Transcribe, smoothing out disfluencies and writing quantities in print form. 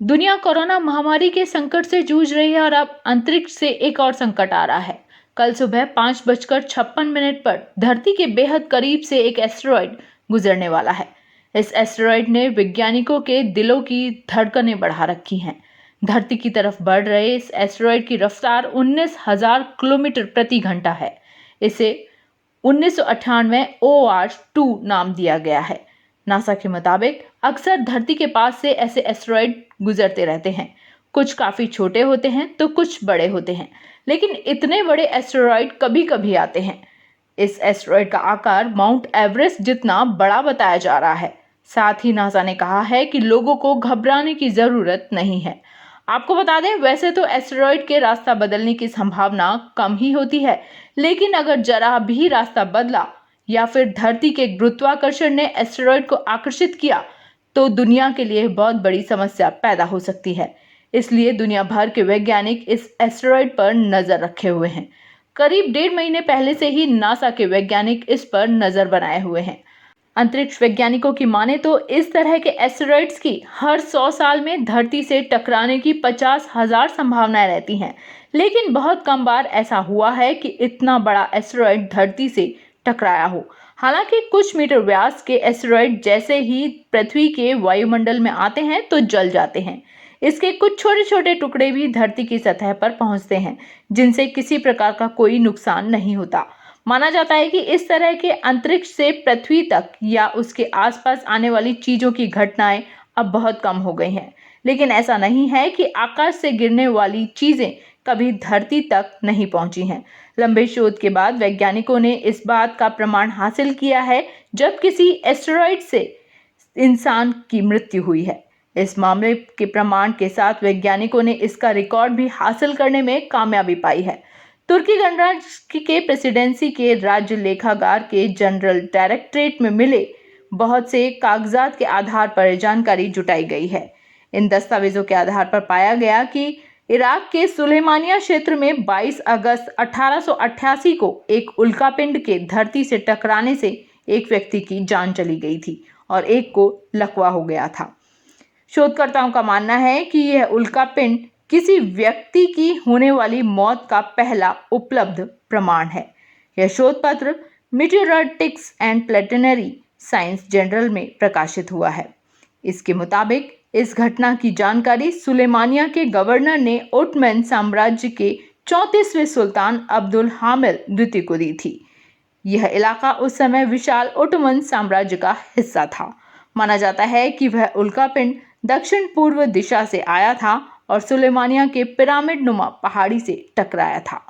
दुनिया कोरोना महामारी के संकट से जूझ रही है और अब अंतरिक्ष से एक और संकट आ रहा है। कल सुबह 5:56 पर धरती के बेहद करीब से एक एस्टेरॉयड गुजरने वाला है। इस एस्टेरॉयड ने वैज्ञानिकों के दिलों की धड़कनें बढ़ा रखी हैं। धरती की तरफ बढ़ रहे इस एस्टेरॉयड की रफ्तार 19,000 किलोमीटर प्रति घंटा है। इसे 1998 OR2 नाम दिया गया है। नासा के मुताबिक अक्सर धरती के पास से ऐसे एस्टेरॉयड गुजरते रहते हैं। कुछ काफी छोटे होते हैं तो कुछ बड़े होते हैं, लेकिन इतने बड़े एस्टेरॉयड कभी कभी आते हैं। इस एस्टेरॉयड का आकार माउंट एवरेस्ट जितना बड़ा बताया जा रहा है। साथ ही नासा ने कहा है कि लोगों को घबराने की जरूरत नहीं है। आपको बता दें, वैसे तो एस्टेरॉयड के रास्ता बदलने की संभावना कम ही होती है, लेकिन अगर जरा भी रास्ता बदला या फिर धरती के गुरुत्वाकर्षण ने एस्टेरॉयड को आकर्षित किया तो दुनिया के लिए बहुत बड़ी समस्या पैदा हो सकती है। इसलिए दुनिया भर के वैज्ञानिक इस एस्टेरॉयड पर नजर रखे हुए हैं। करीब 1.5 महीने पहले से ही नासा के वैज्ञानिक इस पर नजर बनाए हुए हैं। अंतरिक्ष वैज्ञानिकों की माने तो इस तरह के एस्टेरॉयड्स की हर 100 साल में धरती से टकराने की 50,000 संभावनाएं रहती हैं, लेकिन बहुत कम बार ऐसा हुआ है कि इतना बड़ा एस्टेरॉयड धरती से टकराया हो। हालांकि कुछ मीटर व्यास के एस्टेरॉयड जैसे ही पृथ्वी के वायुमंडल में आते हैं तो जल जाते हैं। इसके कुछ छोटे छोटे टुकड़े भी धरती की सतह पर पहुंचते हैं, जिनसे किसी प्रकार का कोई नुकसान नहीं होता। माना जाता है कि इस तरह के अंतरिक्ष से पृथ्वी तक या उसके आसपास आने वाली चीजों की घटनाएं अब बहुत कम हो गई हैं, लेकिन ऐसा नहीं है कि आकाश से गिरने वाली चीजें कभी धरती तक नहीं पहुंची हैं। लंबे शोध के बाद वैज्ञानिकों ने इस बात का प्रमाण हासिल किया है जब किसी एस्टेरॉयड से इंसान की मृत्यु हुई है। इस मामले के प्रमाण के साथ वैज्ञानिकों ने इसका रिकॉर्ड भी हासिल करने में कामयाबी पाई है। तुर्की गणराज्य के प्रेसिडेंसी के राज्य लेखागार के जनरल डायरेक्टरेट में मिले बहुत से कागजात के आधार पर जानकारी जुटाई गई है। इन दस्तावेजों के आधार पर पाया गया कि इराक के सुलेमानिया क्षेत्र में 22 अगस्त 1888 को एक उल्कापिंड के धरती से टकराने से एक व्यक्ति की जान चली गई थी और एक को लकवा हो गया था। शोधकर्ताओं का मानना है कि यह उल्कापिंड किसी व्यक्ति की होने वाली मौत का पहला उपलब्ध प्रमाण है। यह शोध पत्र मीटियोरॉटिक्स एंड प्लेनेटरी साइंस जर्नल में प्रकाशित हुआ है। इसके मुताबिक इस घटना की जानकारी सुलेमानिया के गवर्नर ने ओटमन साम्राज्य के 34वें सुल्तान अब्दुल हामिद द्वितीय को दी थी। यह इलाका उस समय विशाल ओटोमन साम्राज्य का हिस्सा था। माना जाता है कि वह उल्कापिंड दक्षिण पूर्व दिशा से आया था और सुलेमानिया के पिरामिड नुमा पहाड़ी से टकराया था।